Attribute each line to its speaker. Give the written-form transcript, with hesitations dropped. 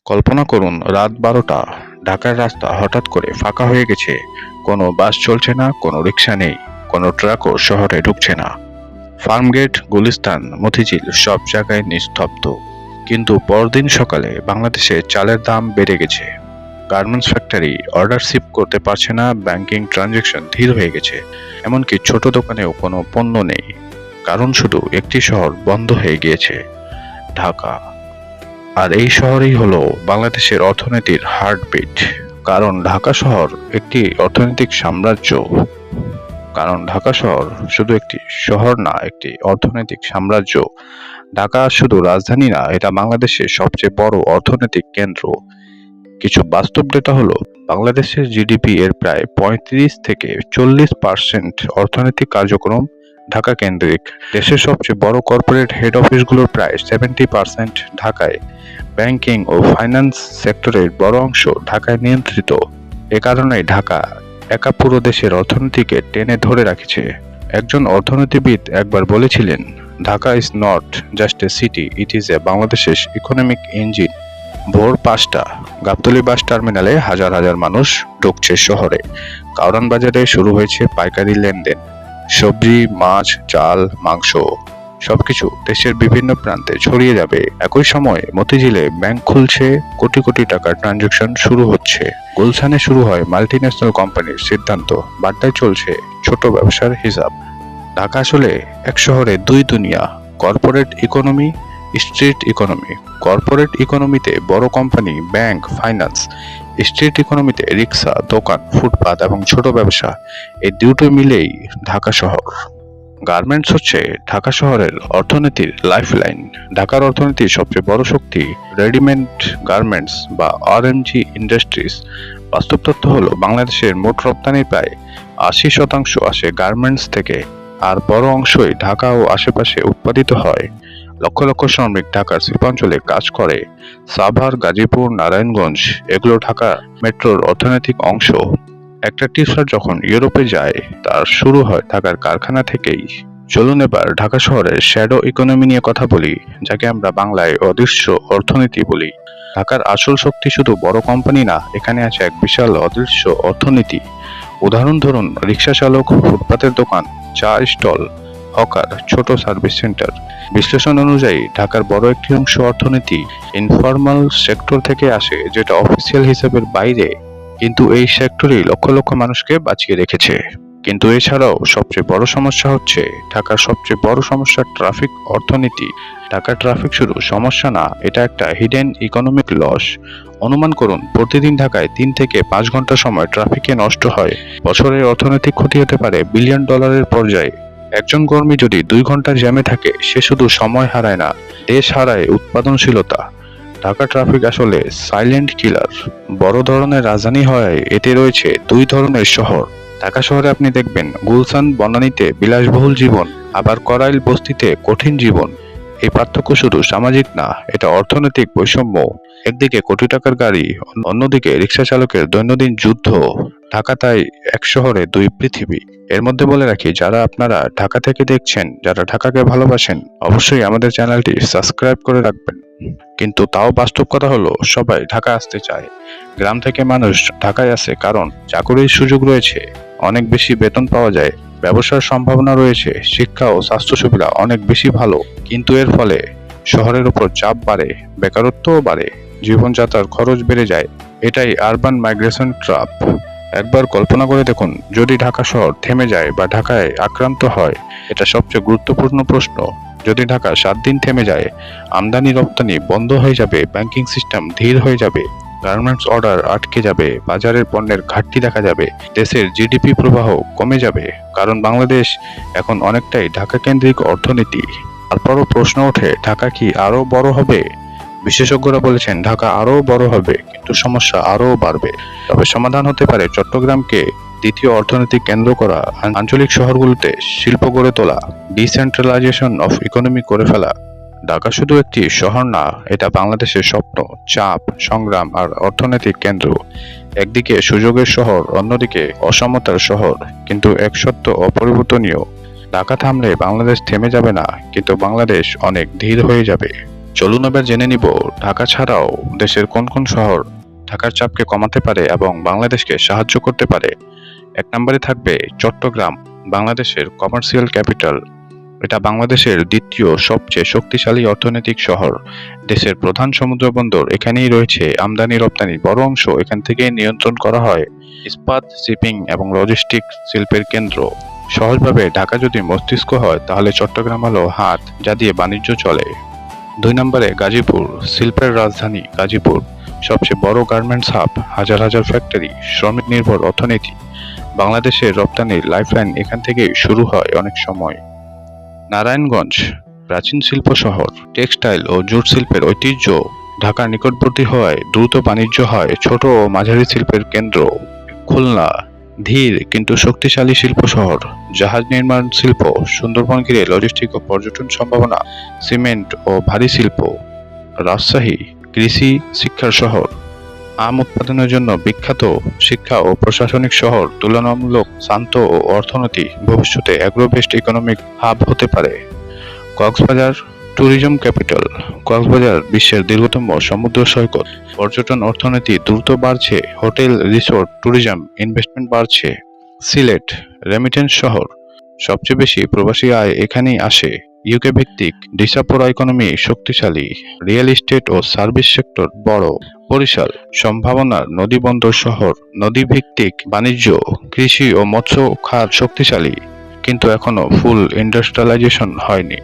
Speaker 1: কল্পনা করুন রাত 12টা, ঢাকার রাস্তা হঠাৎ করে ফাঁকা হয়ে গেছে। কোনো বাস চলছে না, কোনো রিক্সা নেই, কোনো ট্রাকও শহরে ঢুকছে না। ফার্মগেট, গুলিস্তান, মতিঝিল সব জায়গায় নিস্তব্ধ। কিন্তু পরদিন সকালে বাংলাদেশে চালের দাম বেড়ে গেছে। গার্মেন্টস ফ্যাক্টরি অর্ডার শিপ করতে পারছে না, ব্যাংকিং ট্রানজ্যাকশন ধীর হয়ে গেছে। এমনকি ছোট দোকানেও কোনো পণ্য নেই। কারণ শুধু একটি শহর বন্ধ হয়ে গিয়েছে, ঢাকা। আর এই শহরেই হলো বাংলাদেশের অর্থনীতির হার্টবিট। কারণ ঢাকা শহর একটি অর্থনৈতিক সাম্রাজ্য। কারণ ঢাকা শহর শুধু একটি শহর না, একটি অর্থনৈতিক সাম্রাজ্য। ঢাকা শুধু রাজধানী না, এটা বাংলাদেশের সবচেয়ে বড় অর্থনৈতিক কেন্দ্র। কিছু বাস্তব ডেটা হলো, বাংলাদেশের জিডিপি এর প্রায় 35 থেকে 40% অর্থনৈতিক কার্যক্রম ঢাকা কেন্দ্রিক। দেশের সবচেয়ে বড় কর্পোরেট হেড অফিসগুলোর প্রায় 70% ঢাকায়। ব্যাংকিং ও ফাইন্যান্স সেক্টরের বড় অংশ ঢাকায় নিয়ন্ত্রিত। এ কারণেই ঢাকা একা পুরো দেশের অর্থনীতিকে টেনে ধরে রাখছে। একজন অর্থনীতিবিদ একবার বলেছিলেন, Dhaka is not just a city, it is a বাংলাদেশের ইকোনমিক ইঞ্জিন। ভোর 5টা, গাবতলী বাস টার্মিনালে হাজার হাজার মানুষ ঢুকছে শহরে। কারওয়ান বাজারে শুরু হয়েছে পাইকারি লেনদেন। সবজি, মাছ, চাল, মাংস সবকিছু দেশের বিভিন্ন প্রান্তে ছড়িয়ে যাবে। একই সময় মতিঝিলে ব্যাংক খুলছে, কোটি কোটি টাকার ট্রানজাকশন শুরু হচ্ছে। গুলশানে শুরু হয় মাল্টিন্যাশনাল কোম্পানির সিদ্ধান্ত, বাড্ডায় চলছে ছোট ব্যবসার হিসাব। ঢাকা আসলে এক শহরে দুই দুনিয়া, corporate economy, street economy. Corporate ইকোনমিতে বড় কোম্পানি, ব্যাংক, ফাইন্যান্স। স্ট্রিট ইকোনমিতে রিক্সা, দোকান, ফুটপাত এবং ছোট ব্যবসা। এই দুটো মিলেই ঢাকা শহর। গার্মেন্টস হচ্ছে ঢাকা শহরের অর্থনীতির লাইফলাইন। ঢাকার অর্থনীতির সবচেয়ে বড় শক্তি রেডিমেড গার্মেন্টস বা আরএমজি ইন্ডাস্ট্রিজ। বাস্তব তথ্য হলো, বাংলাদেশের মোট রপ্তানির প্রায় 80% আসে গার্মেন্টস থেকে। আর বড় অংশই ঢাকা ও আশেপাশে উৎপাদিত হয়। লক্ষ লক্ষ শ্রমিক ঢাকার শিল্পাঞ্চলে কাজ করে। সাভার, গাজীপুর, নারায়ণগঞ্জ এগুলো ঢাকা মেট্রোর অর্থনৈতিক অংশ। একটা টি শার্ট যখন ইউরোপে যায়, তার শুরু হয় ঢাকার কারখানা থেকেই। চলুন এবার ঢাকা শহরের শ্যাডো ইকোনমি নিয়ে কথা বলি, যাকে আমরা বাংলায় অদৃশ্য অর্থনীতি বলি। ঢাকার আসল শক্তি শুধু বড় কোম্পানি না, এখানে আছে এক বিশাল অদৃশ্য অর্থনীতি। উদাহরণ ধরুন, রিক্সা চালক, ফুটপাতের দোকান, চা স্টল, হকার, ছোট সার্ভিস সেন্টার। বিশ্লেষণ অনুযায়ী ঢাকার বড় একটি অংশ অর্থনীতি ইনফর্মাল সেক্টর থেকে আসে, যেটা অফিসিয়াল হিসেবের বাইরে। কিন্তু এই সেক্টরই লক্ষ লক্ষ মানুষকে বাঁচিয়ে রেখেছে। কিন্তু এছাড়াও সবচেয়ে বড় সমস্যা হচ্ছে, ঢাকার সবচেয়ে বড় সমস্যা ট্রাফিক অর্থনীতি। ঢাকার ট্রাফিক শুধু সমস্যা না, এটা একটা হিডেন ইকোনমিক লস। অনুমান করুন, প্রতিদিন ঢাকায় 3 থেকে 5 ঘন্টা সময় ট্রাফিকে নষ্ট হয়। বছরের অর্থনৈতিক ক্ষতি হতে পারে বিলিয়ন ডলারের পর্যায়ে। একজন কর্মী যদি 2 ঘন্টা জ্যামে থাকে, সে শুধু সময় হারায় না, দেশ হারায় উৎপাদনশীলতা। ঢাকা ট্রাফিক আসলে সাইলেন্ট কিলার। বড় ধরনের রাজধানী হওয়ায় এতে রয়েছে দুই ধরনের শহর। ঢাকা শহরে আপনি দেখবেন গুলশান, বনানীতে বিলাসবহুল জীবন, আবার করাইল, বস্তিতে কঠিন জীবন। এই পার্থক্য শুধু সামাজিক না, এটা অর্থনৈতিক বৈষম্য। একদিকে কোটি টাকার গাড়ি, অন্যদিকে রিক্সা চালকের দৈনন্দিন যুদ্ধ। ঢাকা তাই এক শহরে দুই পৃথিবী। এর মধ্যে বলে রাখি, যারা আপনারা ঢাকা থেকে দেখছেন, যারা ঢাকাকে ভালোবাসেন, অবশ্যই আমাদের চ্যানেলটি সাবস্ক্রাইব করে রাখবেন। কিন্তু তাও বাস্তব কথা হলো, সবাই ঢাকা আসতে চায়। গ্রাম থেকে মানুষ ঢাকায় আসে কারণ চাকরির সুযোগ রয়েছে, অনেক বেশি বেতন পাওয়া যায়, ব্যবসার সম্ভাবনা রয়েছে, শিক্ষা ও স্বাস্থ্য সুবিধা অনেক বেশি ভালো। কিন্তু এর ফলে শহরের উপর চাপ বাড়ে, বেকারত্বও বাড়ে, জীবনযাত্রার খরচ বেড়ে যায়। এটাই আরবান মাইগ্রেশন ট্র্যাপ। একবার কল্পনা করে দেখুন, যদি ঢাকা শহর থেমে যায় বা ঢাকায় আক্রান্ত হয়। এটা সবচেয়ে গুরুত্বপূর্ণ প্রশ্ন। যদি ঢাকা 7 দিন থেমে যায়, আমদানি রপ্তানি বন্ধ হয়ে যাবে, ব্যাংকিং সিস্টেম ধীর হয়ে যাবে, গার্মেন্টস অর্ডার আটকে যাবে, বাজারের পণ্যের ঘাটতি দেখা যাবে, দেশের জিডিপি প্রবাহ কমে যাবে। কারণ বাংলাদেশ এখন অনেকটাই ঢাকা কেন্দ্রিক অর্থনীতি। তারপরও প্রশ্ন ওঠে, ঢাকা কি আরো বড় হবে? বিশেষজ্ঞরা বলেছেন, ঢাকা আরো বড় হবে, কিন্তু সমস্যা আরো বাড়বে। তবে সমাধান হতে পারে চট্টগ্রামকে দ্বিতীয় অর্থনৈতিক কেন্দ্র করা, আঞ্চলিক শহরগুলোতে শিল্প গড়ে তোলা, ডিসেন্ট্রালাইজেশন অফ ইকোনমি করে ফেলা। ঢাকা শুধু একটি শহর না, এটা বাংলাদেশের স্বপ্ন, চাপ, সংগ্রাম আর অর্থনৈতিক কেন্দ্র। একদিকে সুযোগের শহর, অন্যদিকে অসমতার শহর। কিন্তু এক সত্য অপরিবর্তনীয়, ঢাকা থামলে বাংলাদেশ থেমে যাবে না, কিন্তু বাংলাদেশ অনেক ধীর হয়ে যাবে। চলুন এবার জেনে নিব ঢাকা ছাড়াও দেশের কোন কোন শহর ঢাকার চাপকে কমাতে পারে এবং বাংলাদেশকে সাহায্য করতে পারে। 1 নম্বরে থাকবে চট্টগ্রাম, বাংলাদেশের কমার্শিয়াল ক্যাপিটাল। এটা বাংলাদেশের দ্বিতীয় সবচেয়ে শক্তিশালী অর্থনৈতিক শহর। দেশের প্রধান সমুদ্র বন্দর এখানেই রয়েছে, আমদানি রপ্তানির বড় অংশ এখান থেকেই নিয়ন্ত্রণ করা হয়। ইস্পাত, শিপিং এবং লজিস্টিক শিল্পের কেন্দ্র। সহজভাবে ঢাকা যদি মস্তিষ্ক হয় তাহলে চট্টগ্রাম হলো হাত, যা দিয়ে বাণিজ্য চলে। 2 নম্বরে গাজীপুর, শিল্পের রাজধানী গাজীপুর, সবচেয়ে বড় গার্মেন্টস হাব, হাজার হাজার ফ্যাক্টরি, শ্রমিক নির্ভর অর্থনীতি। বাংলাদেশের রপ্তানির লাইফলাইন এখান থেকেই শুরু হয় অনেক সময়। নারায়ণগঞ্জ, প্রাচীন শিল্প শহর, টেক্সটাইল ও জুট শিল্পের ঐতিহ্য। ঢাকার নিকটবর্তী হওয়ায় দ্রুত বাণিজ্য হয়, ছোট ও মাঝারি শিল্পের কেন্দ্র। খুলনা, ধীর কিন্তু শক্তিশালী শিল্প শহর, জাহাজ নির্মাণ শিল্প, সুন্দরবন ঘিরে লজিস্টিক ও পর্যটন সম্ভাবনা, সিমেন্ট ও ভারী শিল্প। রাজশাহী, কৃষি শিক্ষার শহর, আম উৎপাদনের জন্য বিখ্যাত, শিক্ষা ও প্রশাসনিক শহর, তুলনামূলক শান্ত ও অর্থনীতি, ভবিষ্যতে অ্যাগ্রো বেসড ইকোনমিক হাব হতে পারে। কক্সবাজার, ট্যুরিজম ক্যাপিটাল, কক্সবাজার বিশ্বের দীর্ঘতম সমুদ্র সৈকত, পর্যটন অর্থনীতি দ্রুত বাড়ছে, হোটেল, রিসোর্ট, ট্যুরিজম ইনভেস্টমেন্ট বাড়ছে। সিলেট, রেমিটেন্স শহর, সবচেয়ে বেশি প্রবাসী আয় এখানেই আসে। ইউকে ভিত্তিক ডিসাপোরা ইকোনমি শক্তিশালী, রিয়েল এস্টেট ও সার্ভিস সেক্টর বড়। বরিশাল, সম্ভাবনার নদী বন্দর শহর, নদী ভিত্তিক বাণিজ্য, কৃষি ও মৎস্য খাত শক্তিশালী, কিন্তু এখনো ফুল ইন্ডাস্ট্রিয়ালাইজেশন হয়নি।